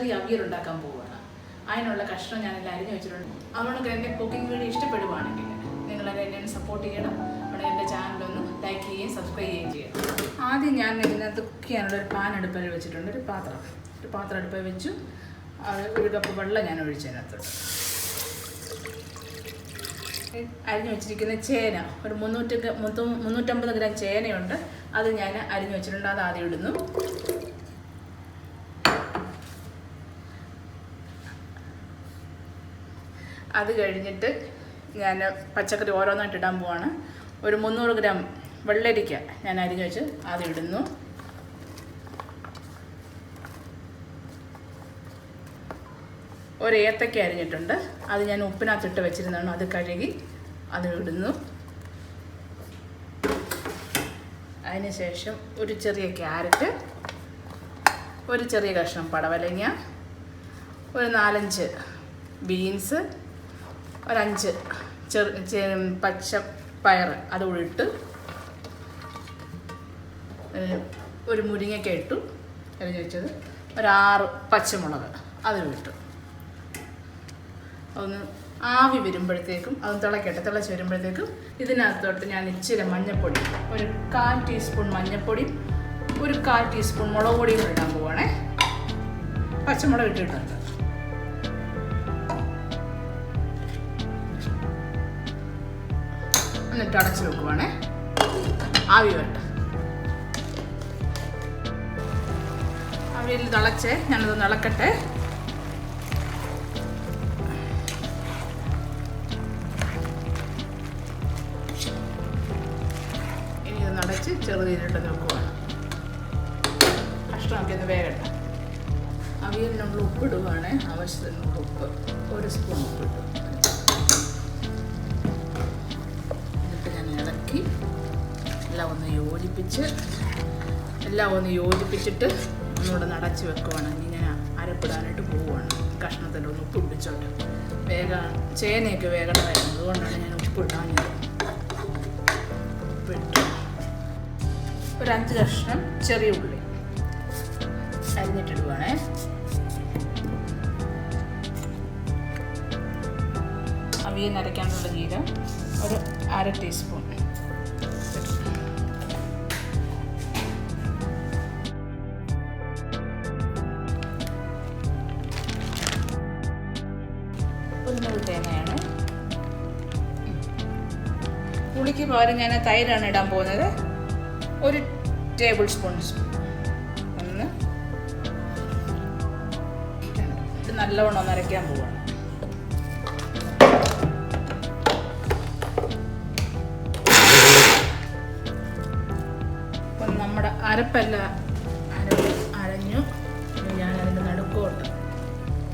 ചെറിയ അവിയൽ ഉണ്ടാക്കാൻ പോവുകയാണ്. അതിനുള്ള കഷ്ണം ഞാനെല്ലാം അരിഞ്ഞു വെച്ചിട്ടുണ്ട്. അതുകൊണ്ട് എൻ്റെ കുക്കിംഗ് വീഡിയോ ഇഷ്ടപ്പെടുവാണെങ്കിൽ നിങ്ങളെല്ലാം എന്നെ സപ്പോർട്ട് ചെയ്യണം. അവിടെ എൻ്റെ ചാനലൊന്ന് ലൈക്ക് ചെയ്യുകയും സബ്സ്ക്രൈബ് ചെയ്യുകയും ചെയ്യണം. ആദ്യം ഞാൻ ഇതിനകത്ത് കുക്ക് ചെയ്യാനുള്ള ഒരു പാൻ അടുപ്പിൽ വെച്ചിട്ടുണ്ട്. ഒരു പാത്രം അടുപ്പിൽ വെച്ചു. ഒരു കപ്പ് വെള്ളം ഞാൻ ഒഴിച്ചതിനകത്ത് അരിഞ്ഞു വെച്ചിരിക്കുന്ന ചേന, ഒരു 350 ഗ്രാം ചേനയുണ്ട്. അത് ഞാൻ അരിഞ്ഞു വെച്ചിട്ടുണ്ട്. അത് ആദ്യം ഇടുന്നു. അത് കഴിഞ്ഞിട്ട് ഞാൻ പച്ചക്കറി ഓരോന്നായിട്ട് ഇടാൻ പോവാണ്. ഒരു 300 ഗ്രാം വെള്ളരിക്ക ഞാൻ അരിഞ്ഞു വെച്ച് ആദ്യം ഇടുന്നു. ഒരു ഏത്തക്ക അരിഞ്ഞിട്ടുണ്ട്. അത് ഞാൻ ഉപ്പിനകത്തിട്ട് വെച്ചിരുന്നതാണ്. അത് കഴുകി അത് ഇടുന്നു. അതിനുശേഷം ഒരു ചെറിയ ക്യാരറ്റ്, ഒരു ചെറിയ കഷ്ണം പടവലങ്ങ, ഒരു 4-5 ബീൻസ്, ഒരു 5 പച്ച പയർ അത് ഇട്ട്, ഒരു മുരിങ്ങയ്ക്ക ഇട്ടു അരിഞ്ഞ് വെച്ചത്, ഒരു 6 പച്ചമുളക് അത് ഇട്ടു. അതൊന്ന് ആവി വരുമ്പോഴത്തേക്കും അതൊന്ന് തിളച്ച് വരുമ്പോഴത്തേക്കും ഇതിനകത്തോട്ട് ഞാൻ ഇച്ചിരി മഞ്ഞൾപ്പൊടി, ഒരു 1/4 ടീസ്പൂൺ മഞ്ഞൾപ്പൊടി, ഒരു 1/4 ടീസ്പൂൺ മുളക് പൊടിയും കൂടെ ഇടാൻ പോവുകയാണേ. പച്ചമുളക് ഇട്ടിട്ടുണ്ട്. എന്നിട്ട് അടച്ച് വെക്കുവാണേ. ആവി വരട്ടെ. ആവിയിൽ തിളച്ച് ഞാനത് ഇളക്കട്ടെ. ഇനി ഇത് നടച്ച് ചെറുതീരിട്ട് നോക്കുവാണ്. കഷ്ണമൊക്കെ ഒന്ന് വേഗട്ടെ. അവിയലിൽ നമ്മൾ ഉപ്പിടുവാണ്. ആവശ്യത്തിനുള്ള ഉപ്പ്, 1 സ്പൂൺ ഉപ്പിട്ടു. എന്നിട്ട് ഞാൻ ഇളക്കി എല്ലാം ഒന്ന് യോജിപ്പിച്ചിട്ട് ഒന്നുകൂടെ നടച്ച് വെക്കുവാണ്. ഇനി ഞാൻ അരപ്പിടാനായിട്ട് പോവുകയാണ്. കഷ്ണത്തിൽ ഒന്ന് ഉപ്പ് പിടിച്ചോട്ടെ. ചേനയൊക്കെ വേഗണമായിരുന്നു. അതുകൊണ്ടാണ് ഞാൻ ഉപ്പിടാഞ്ഞത്. ഉപ്പിട്ടു. ഒരു 5 കഷ്ണം ചെറിയ ഉള്ളി അരിഞ്ഞിട്ടിടുവാണേ. അവിയൽ അരയ്ക്കാനുള്ള ജീരകം ഒരു 1/2 ടീസ്പൂൺ. ഒരു തേങ്ങയാണ്. പുളിക്ക് പകരം ഞാൻ തൈരാണ് ഇടാൻ പോകുന്നത്. 1 ടേബിൾ സ്പൂൺ. ഇത് നല്ലവണ്ണം ഒന്ന് അരയ്ക്കാൻ പോവാണ്. അപ്പം നമ്മുടെ അരപ്പെല്ലാം അരഞ്ഞു. ഞാൻ അതിൻ്റെ നടുക്കോട്ട്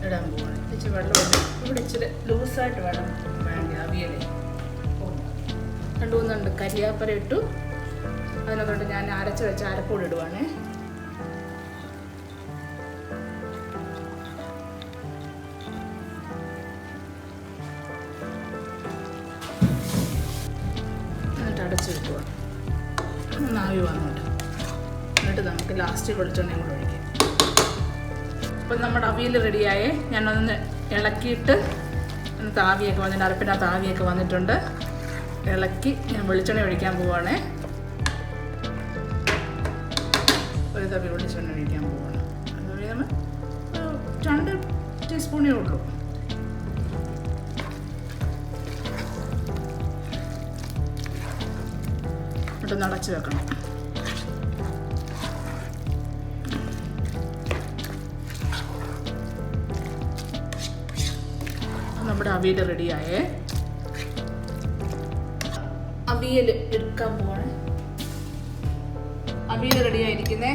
ഇടാൻ പോവാണ്. ഇച്ചിരി വെള്ളം ഇവിടെ ഇച്ചിരി ലൂസായിട്ട് വേണം വേണ്ടി അവിയലേ. 2-3 കരിയാപ്പര ഇട്ടു. അതിനകത്തോട്ട് ഞാൻ അരച്ച് വെച്ച അരപ്പൊടി ഇടുവാണേ. എന്നിട്ട് അടച്ച് വെക്കുക. ആവി വന്നോട്ട്. എന്നിട്ട് നമുക്ക് ലാസ്റ്റ് വെളിച്ചെണ്ണയും കൂടെ ഒഴിക്കാം. അപ്പം നമ്മുടെ അവിയൽ റെഡിയായേ. ഞാനൊന്ന് ഇളക്കിയിട്ട് ആവിയൊക്കെ വന്നിട്ട് അരപ്പിനകത്ത് ആവിയൊക്കെ വന്നിട്ടുണ്ട്. ഇളക്കി ഞാൻ വെളിച്ചെണ്ണ ഒഴിക്കാൻ പോവുകയാണേ. ഒരു തവി വെളിച്ചെണ്ണ ഒഴിക്കാൻ പോവുകയാണ്. അതുപോലെ നമ്മൾ 2 ടീസ്പൂണേ ഉള്ളൂ. എന്നിട്ട് നടച്ച് വെക്കണം. നമ്മുടെ അവിയൽ റെഡിയായേ. അവിയൽ എടുക്കാൻ പോവാണ്. അവിയൽ റെഡിയായിരിക്കുന്നേ.